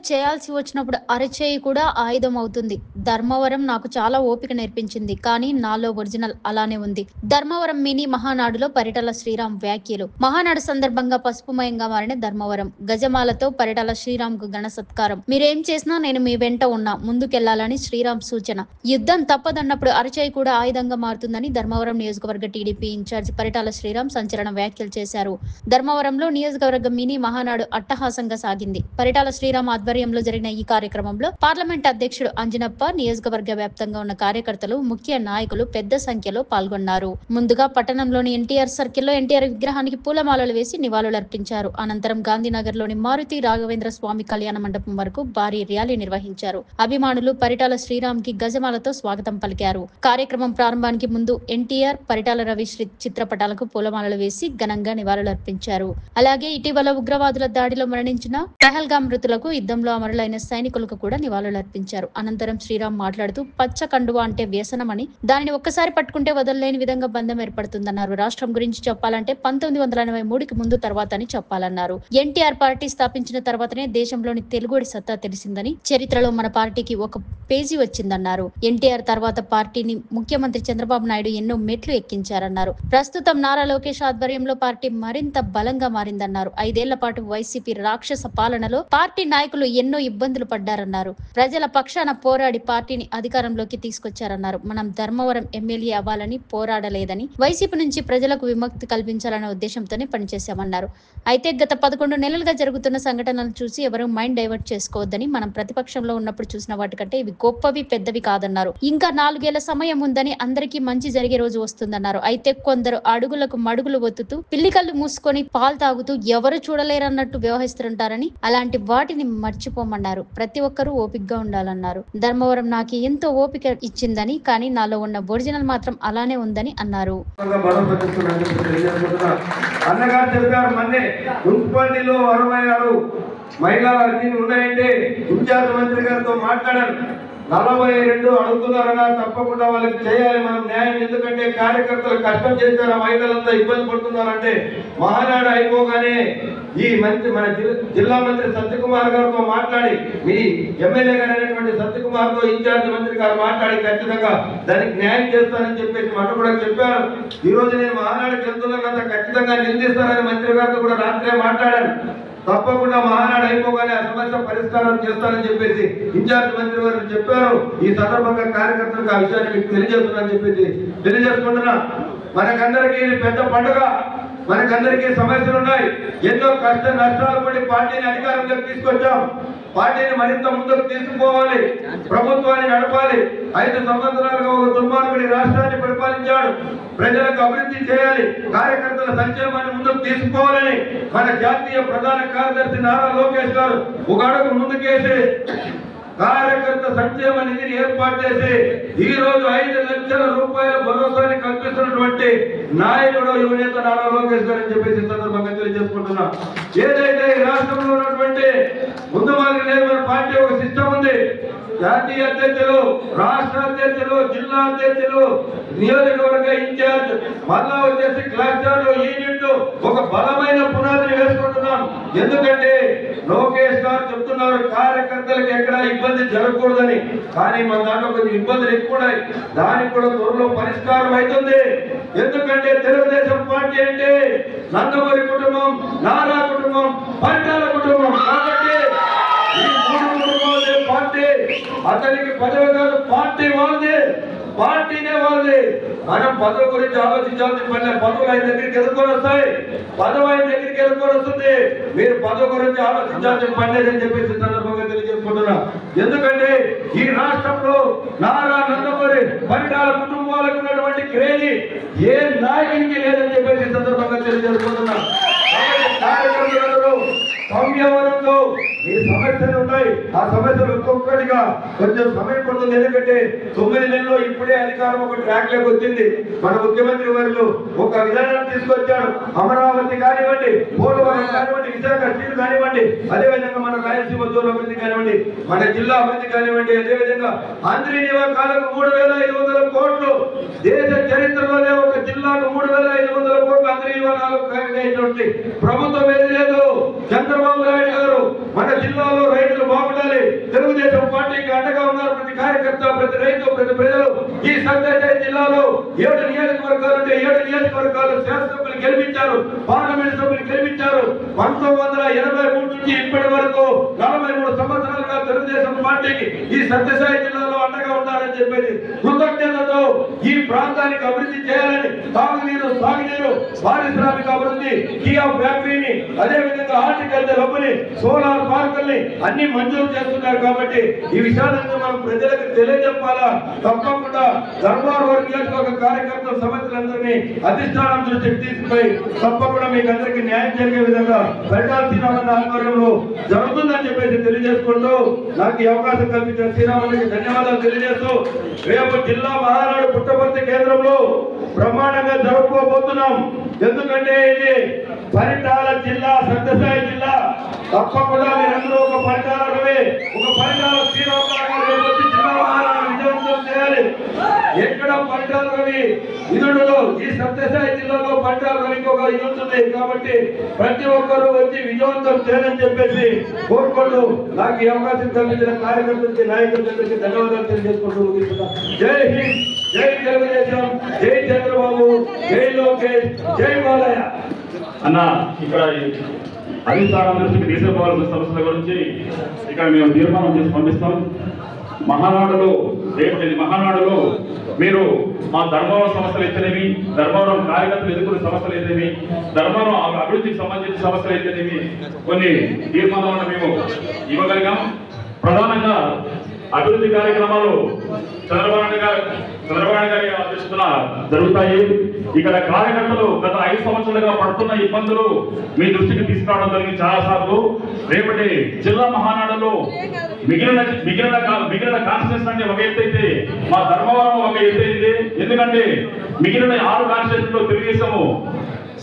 చేయాల్సి వచ్చినప్పుడు అరచేయి కూడా ఆయుధం అవుతుంది. ధర్మవరం నాకు చాలా ఓపిక నేర్పించింది. కానీ నాలో ఒరిజినల్ అలానే ఉంది. ధర్మవరం మినీ మహానాడులో పరిటాల శ్రీరామ్ వ్యాఖ్యలు. మహానాడు సందర్భంగా పసుపుమయంగా మారిన ధర్మవరం. గజమాలతో పరిటాల శ్రీరామ్‌కు ఘన సత్కారం. మీరేం చేసినా నేను మీ వెంట ఉన్నా. ముందుకెళ్లాలని శ్రీరామ్ సూచన. యుద్ధం తప్పదన్నప్పుడు అరచేయి కూడా ఆయుధంగా మారుతుందని ధర్మవరం నియోజకవర్గ టీడీపీ ఇన్ఛార్జ్ పరిటాల శ్రీరామ్ సంచలన వ్యాఖ్యలు చేశారు. ధర్మవరంలో నియోజకవర్గ మినీ మహానాడు అట్టహాసంగా సాగింది. పరిటాల శ్రీరామ్ ఆధ్వర్యంలో జరిగిన ఈ కార్యక్రమంలో పార్లమెంట్ అధ్యక్షుడు అంజనప్ప, నియోజకవర్గ వ్యాప్తంగా ఉన్న కార్యకర్తలు, ముఖ్య నాయకులు పెద్ద సంఖ్యలో పాల్గొన్నారు. ముందుగా పట్టణంలోని ఎన్టీఆర్ సర్కిల్లో ఎన్టీఆర్ విగ్రహానికి పూలమాలలు వేసి నివాళులర్పించారు. అనంతరం గాంధీనగర్లోని మారుతి రాఘవేంద్ర స్వామి కళ్యాణ మండపం వరకు భారీ ర్యాలీ నిర్వహించారు. అభిమానులు పరిటాల శ్రీరామ్ కి గజమాలతో స్వాగతం పలికారు. కార్యక్రమం ప్రారంభానికి ముందు ఎన్టీఆర్, పరిటాల రవి చిత్రపటాలకు పూలమాలలు వేసి ఘనంగా నివాళులర్పించారు. అలాగే ఇటీవల ఉగ్రవాదుల దాడిలో మరణించిన పహల్గామ్ మృతులకు, యుద్ధంలో అమరులైన సైనికులకు కూడా నివాళులర్పించారు. అనంతరం శ్రీరామ్ మాట్లాడుతూ పచ్చ కండువా అంటే వ్యసనమని, దానిని ఒక్కసారి పట్టుకుంటే వదలలేని విధంగా బంధం ఏర్పడుతుందన్నారు. రాష్ట్రం గురించి చెప్పాలంటే 1983కి ముందు తర్వాత అని చెప్పాలన్నారు. ఎన్టీఆర్ పార్టీ స్థాపించిన తర్వాతనే దేశంలోని తెలుగుడి సత్తా తెలిసిందని, చరిత్రలో మన పార్టీకి ఒక పేజీ వచ్చిందన్నారు. ఎన్టీఆర్ తర్వాత పార్టీని ముఖ్యమంత్రి చంద్రబాబు నాయుడు ఎన్నో మెట్లు ఎక్కించారన్నారు. ప్రస్తుతం నారా లోకేష్ ఆధ్వర్యంలో పార్టీ మరింత బలంగా మారిందన్నారు. 5 ఏళ్ల పాటు వైసీపీ రాక్షస పాలనలో పార్టీ నాయకులు ఎన్నో ఇబ్బందులు పడ్డారన్నారు. ప్రజల పక్షాన పోరాడి పార్టీని అధికారంలోకి తీసుకొచ్చారన్నారు. మనం ధర్మవరం ఎమ్మెల్యే అవ్వాలని పోరాడలేదని, వైసీపీ నుంచి ప్రజలకు విముక్తి కల్పించాలనే ఉద్దేశంతోనే పనిచేశామన్నారు. అయితే గత 11 నెలలుగా జరుగుతున్న సంఘటనలను చూసి ఎవరూ మైండ్ డైవర్ట్ చేసుకోవద్దని, మనం ప్రతిపక్షంలో ఉన్నప్పుడు చూసిన వాటికంటే ఇవి గొప్పవి, పెద్దవి కాదన్నారు. ఇంకా 4 ఏళ్ల సమయం ఉందని, అందరికీ మంచి జరిగే రోజు వస్తుందన్నారు. అయితే కొందరు అడుగులకు మడుగులు ఒత్తుతూ, పిల్లికళ్ళు మూసుకొని పాలు తాగుతూ ఎవరు చూడలేరన్నట్టు వ్యవహరిస్తుంటారని, అలాంటి వాటిని మర్చిపోమన్నారు. ప్రతి ఒక్కరూ ఓపికగా ఉండాలన్నారు. ధర్మవరం నాకు ఎంతో ఓపిక ఇచ్చిందని, కానీ నాలో ఉన్న ఒరిజినల్ మాత్రం అలానే ఉందని అన్నారు. మున్సిపాలిటీలో 66 మహిళా అర్జీలు ఉన్నాయంటే ఇన్ఛార్జ్ మంత్రి గారితో మాట్లాడారు. 42 అడుగుతున్నారన్నా తప్పకుండా వాళ్ళకి చేయాలి మనం న్యాయం. ఎందుకంటే కార్యకర్తలు కష్టం చేశారు, మహిళలంతా ఇబ్బంది పడుతున్నారంటే మహానాడు అయిపోగానే ఈ మంత్రి మన జిల్లా మంత్రి సత్యకుమార్ గారితో మాట్లాడి, మీ ఎమ్మెల్యే గారు అయినటువంటి సత్యకుమార్ తో ఇన్ఛార్జ్ మంత్రి గారు మాట్లాడి ఖచ్చితంగా దానికి న్యాయం చేస్తానని చెప్పేసి మనం కూడా చెప్పారు. ఈ రోజు నేను మహానాడుకి వెళ్తున్నా, ఖచ్చితంగా నిందిస్తానని మంత్రి గారితో కూడా రాత్రే మాట్లాడాను. తప్పకుండా మహానాడు అయిపోగానే ఆ సమస్య పరిష్కారం చేస్తానని చెప్పేసి ఇన్ఛార్జ్ మంత్రి గారు చెప్పారు. ఈ సందర్భంగా కార్యకర్తలకు ఆ విషయాన్ని మీకు తెలియజేస్తున్నానని చెప్పేసి తెలియజేసుకుంటున్నా. మనకందరికీ ఇది పెద్ద పండుగ. మనకందరికీ సమస్యలు ఉన్నాయి. ఎన్నో కష్ట నష్టాలు పడి పార్టీని అధికారంలోకి తీసుకొచ్చాం. పార్టీని మరింత ముందుకు తీసుకుపోవాలి, ప్రభుత్వాన్ని నడపాలి. 5 సంవత్సరాలుగా ఒక దుర్మార్గుడి రాష్ట్రాన్ని పరిపాలించాడు. ప్రజలకు అభివృద్ధి చేయాలి, కార్యకర్తల సంక్షేమాన్ని ముందుకు తీసుకోవాలని మన జాతీయ ప్రధాన కార్యదర్శి నారా లోకేష్ గారు ఒక అడుగు ముందుకేసి కార్యకర్త సంక్షేమ నిధిని ఏర్పాటు చేసి ఈ రోజు 5 లక్షల రూపాయల భరోసాని కల్పిస్తున్నటువంటి నాయకుడు యువనేత నారా లోకేష్ గారు అని చెప్పేసి సందర్భంగా తెలియజేసుకుంటున్నాం. ఏదైతే ఈ రాష్ట్రంలో ఉన్నటువంటి ముందు మాదిరి లేదు, మన పార్టీ ఒక సిస్టమ్ ఉంది. జాతీయ అధ్యక్షులు, రాష్ట్ర అధ్యక్షులు, జిల్లా అధ్యక్షులు, నియోజకవర్గ ఇన్ఛార్జ్, మళ్ళా వచ్చేసి క్లస్టర్లు, యూనిట్లు, ఒక బలమైన పునాదిని వేసుకుంటున్నాం. ఎందుకంటే లోకేష్ గారు చెప్తున్నారు కార్యకర్తలకు ఎక్కడ ఇబ్బంది జరగకూడదని. కానీ మన దాంట్లో కొంచెం ఇబ్బందులు ఎక్కువ ఉన్నాయి. దానికి కూడా త్వరలో పరిష్కారం అవుతుంది. ఎందుకంటే తెలుగుదేశం పార్టీ అంటే నందమూరి కుటుంబం, నారా కుటుంబం, పరిటాల కుటుంబం. కాబట్టి ఈ 3 కుటుంబాలే పార్టీ. అతనికి పదవి కాదు, పార్టీ వాళ్ళది, పార్టీనే వాళ్ళది. మనం పదవి గురించి ఆలోచించాల్సిన పని. పదవులు ఆయన దగ్గరికి ఎదుర్కొని వస్తాయి, పదవి ఆయన దగ్గరికి ఎదుర్కొని వస్తుంది. మీరు పదవి గురించి ఆలోచించాల్సిన పని లేదని చెప్పేసి సందర్భంగా తెలియజేసుకుంటున్నా. ఎందుకంటే ఈ రాష్ట్రంలో నారా నందమూరి పరిటాల కుటుంబాలకు ఉన్నటువంటి క్రేజీ ఏ నాయకునికి లేదని చెప్పేసి సందర్భంగా తెలియజేసుకుంటున్నా. కార్యకర్తలందరూ సంయమనంతో ఈ సమస్యలు ఉన్నాయి. ఆ సమస్యలు ఒక్కొక్కటిగా కొంచెం సమయం పడుతుంది. ఎందుకంటే 9 నెలల్లో ఇప్పుడే అధికారం ఒక ట్రాక్ లోకి వచ్చింది. మన ముఖ్యమంత్రి వర్యులు ఒక విధానాన్ని తీసుకొచ్చాడు. అమరావతి కానివ్వండి, పోలవరం కానివ్వండి, విశాఖ స్టీల్ కానివ్వండి, అదేవిధంగా మన రాయలసీమ జోన్ అభివృద్ధి కానివ్వండి, మన జిల్లా అభివృద్ధి కానివ్వండి, అదేవిధంగా ఆంధ్రీ నివాకాలకు 3,500 కోట్లు. దేశ చరిత్రలోనే ఒక జిల్లాకు 3,500 కోట్లు ఆంధ్రీ నివాకాలకు ప్రభుత్వం ఏది లేదు. చంద్రబాబు నాయుడు గారు మన జిల్లాలో రైతులు బాగుండాలి, ఉండాలి. తెలుగుదేశం పార్టీకి అండగా ఉన్నారు ప్రతి కార్యకర్త, ప్రతి రైతు, ప్రతి ప్రజలు. ఈ సత్యసాయి జిల్లాలో 7 నియోజకవర్గాలు ఉంటే 7 నియోజకవర్గాలు శాసనసభ్యులు గెలిపించారు, పార్లమెంట్ సభ్యులు గెలిపించారు. 1983 నుంచి ఇప్పటి వరకు 43 సంవత్సరాలుగా తెలుగుదేశం పార్టీకి ఈ సత్యసాయి జిల్లాలో అండగా ఉండాలని చెప్పేసి కృతజ్ఞతతో ఈ ప్రాంతానికి అభివృద్ధి చేయాలని తాగునీరు, సాగునీరు, పారిశ్రామిక అభివృద్ధి, కియా ఫ్యాక్టరీని, అదే విధంగా హార్టికల్చర్ హబ్ని, సోలార్ పార్కుల్ని అన్ని మంజూరు చేస్తున్నారు. కాబట్టి ఈ విషయాలను మనం ప్రజలకు తెలియజెప్పాలా. తప్పకుండా ధర్మవరం నియోజకవర్గ కార్యకర్తల సమస్యలందరినీ అధిష్టానం దృష్టికి తీసుకుపోయి తప్పకుండా మీకు అందరికీ న్యాయం జరిగే విధంగా పరిటాల శ్రీరామన్న ఆధ్వర్యంలో జరుగుతుందని చెప్పేసి తెలియజేసుకుంటూ నాకు ఈ అవకాశం కల్పించిన శ్రీరామన్నకి ధన్యవాదాలు తెలియజేస్తూ రేపు జిల్లా మహానాడు పుట్టపర్తి కేంద్రంలో బ్రహ్మాండంగా జరుపుకోబోతున్నాం. ఎందుకంటే ఇది పరిటాల జిల్లా, సత్యసాయి జిల్లా. తప్పకుండా మీరందరూ ఒక పరిటాల రవి, ఒక పరిటాల శ్రీరామన్న వచ్చి జిల్లా మహానాడు విజయవంతం చేయాలి. ఎక్కడ పరిటాల రవి ఇదుడులో ఈ సత్యసాయి జిల్లాలో పరిటాల రవికి ఒక ఇది ఉంటుంది. కాబట్టి ప్రతి ఒక్కరూ వచ్చి విజయవంతం చేయాలని చెప్పేసి కోరుకుంటూ నాకు ఈ అవకాశం కల్పించిన కార్యకర్తలకి, నాయకులందరికీ ధన్యవాదాలు తెలియజేసుకుంటూ ముగిస్తున్నాను. జై హింద్, జై తెలుగుదేశం, జై చంద్రబాబు, జై లోకేష్, జై బాలయ్య. అన్న ఇక్కడ అధిష్టానం దృష్టికి తీసుకోవాల్సిన సమస్యల గురించి ఇక్కడ మేము తీర్మానం చేసి పంపిస్తాం. మహానాడులో రేపటి మహానాడులో మీరు మా ధర్మవరం సమస్యలు అయితేనేమి, ధర్మవరం కార్యకర్తలు ఎదుర్కొనే సమస్యలు అయితేనేమి, ధర్మవరం అభివృద్ధికి సంబంధించిన సమస్యలు అయితేనేమి కొన్ని తీర్మానాలను మేము ఇవ్వగలిగాం. ప్రధానంగా అభివృద్ధి కార్యక్రమాలు చంద్రబాబు గారి అధ్యక్షతన జరుగుతాయి. ఇక్కడ కార్యకర్తలు గత 5 సంవత్సరాలుగా పడుతున్న ఇబ్బందులు మీ దృష్టికి తీసుకురావడం జరిగింది చాలా సార్లు. రేపటి జిల్లా మహానాడులో మిగిలిన కాన్స్టిట్యూషన్ అంటే ఒక ఎత్తు అయితే మా ధర్మవరం ఒక ఎత్తు అయింది. ఎందుకంటే మిగిలిన 6 కాన్స్టిట్యూషన్లో తెలుగుదేశము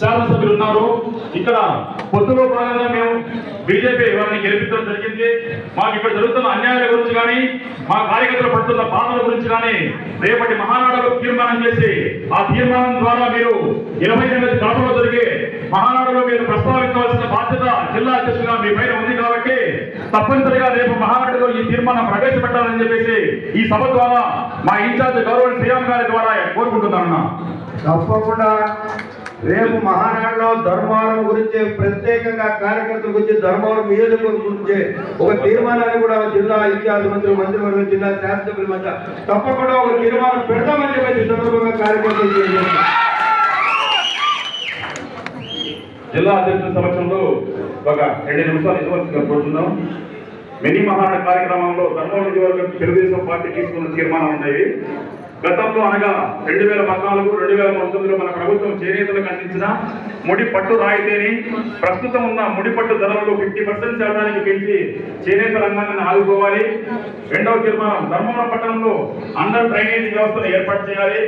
శాసనసభ్యులు ఉన్నారు. ఇక్కడ పొత్తులో భాగంగా మేము బీజేపీ వారిని గెలిపించడం జరిగింది. మాకు ఇక్కడ జరుగుతున్న అన్యాయాల గురించి కానీ, మా కార్యకర్తలు పడుతున్న బాధల గురించి కానీ రేపటి మహానాడులో తీర్మానం చేసి ఆ తీర్మానం ద్వారా మీరు 28 గడపలో జరిగే మహానాడులో మీరు ప్రస్తావించవలసిన బాధ్యత జిల్లా అధ్యక్షులుగా మీ పైన ఉంది. కాబట్టి తప్పనిసరిగా రేపు మహానాడులో ఈ తీర్మానం ప్రవేశపెట్టాలని చెప్పేసి ఈ సభ ద్వారా మా ఇన్ఛార్జ్ గౌరవ శ్రీరామ్ గారి ద్వారా కోరుకుంటున్నాను. తప్పకుండా రేపు మహానాడులో ధర్మవరం గురించి ప్రత్యేకంగా కార్యకర్తల గురించి, ధర్మవరం నియోజకవర్గం గురించి ఒక తీర్మానాన్ని కూడా జిల్లా ఇన్ఛార్జ్ మంత్రివర్గం, జిల్లా శాసనసభ్యుల మధ్య తప్పకుండా ఒక తీర్మానం పెడతామని చెప్పేసి సందర్భంగా కార్యకర్తలు జిల్లా అధ్యక్షుల సమక్షంలో ఒక 2 నిమిషాలు ఇవ్వాల్సిందిగా కోరుతున్నాం. మినీ మహానాడు కార్యక్రమంలో ధర్మవరం నియోజకవర్గం తెలుగుదేశం పార్టీ తీసుకున్న తీర్మానం ఉన్నాయి. గతంలో అనగా 2014, 2019లో మన ప్రభుత్వం చేనేతలకు అందించిన ముడి పట్టు రాయితీని ప్రస్తుతం ఉన్న ముడి పట్టు ధరలలో 50% శాతానికి పెంచి చేనేత రంగాన్ని ఆదుకోవాలి. 2వ తీర్మానం ధర్మవరం పట్టణంలో అండర్ డ్రైనేజ్ వ్యవస్థను ఏర్పాటు చేయాలి.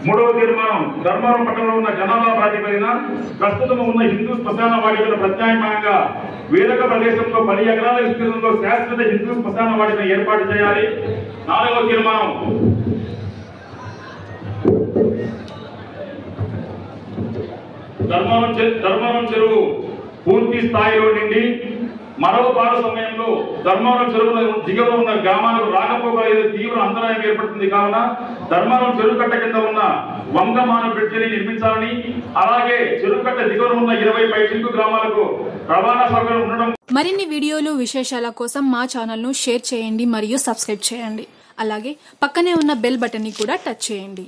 3వ తీర్మానం ధర్మవరం పట్టణంలో ఉన్న జనాభా ప్రాతిపదికన ప్రస్తుతం ఉన్న హిందూ శ్మశాన వాటికల ప్రత్యామ్నాయంగా వేరొక ప్రదేశంలో 10 ఎకరాల విస్తీర్ణంలో శాశ్వత హిందూ శ్మశాన వాటికను ఏర్పాటు చేయాలి. 4వ తీర్మానం ధర్మవరం చెరువు పూర్తి స్థాయిలో నిండి మరో పాల సమయంలో ధర్మవరం చెరువు దిగువన ఉన్న గ్రామాలకు రాకపోకలేదు తీవ్ర అంతరాయం ఏర్పడుతుంది. కావున ధర్మవరం చెరువు కట్ట కింద ఉన్న వంగమాన బ్రిడ్జిని నిర్మించాలని, అలాగే చెరువు కట్ట దిగువన ఉన్న 20 పైచిలుకు గ్రామాలకు రవాణా సౌకర్యం ఉండడం. మరిన్ని వీడియోలు విశేషాల కోసం మా ఛానల్ను షేర్ చేయండి మరియు సబ్స్క్రైబ్ చేయండి. అలాగే పక్కనే ఉన్న బెల్ బటన్ని కూడా టచ్ చేయండి.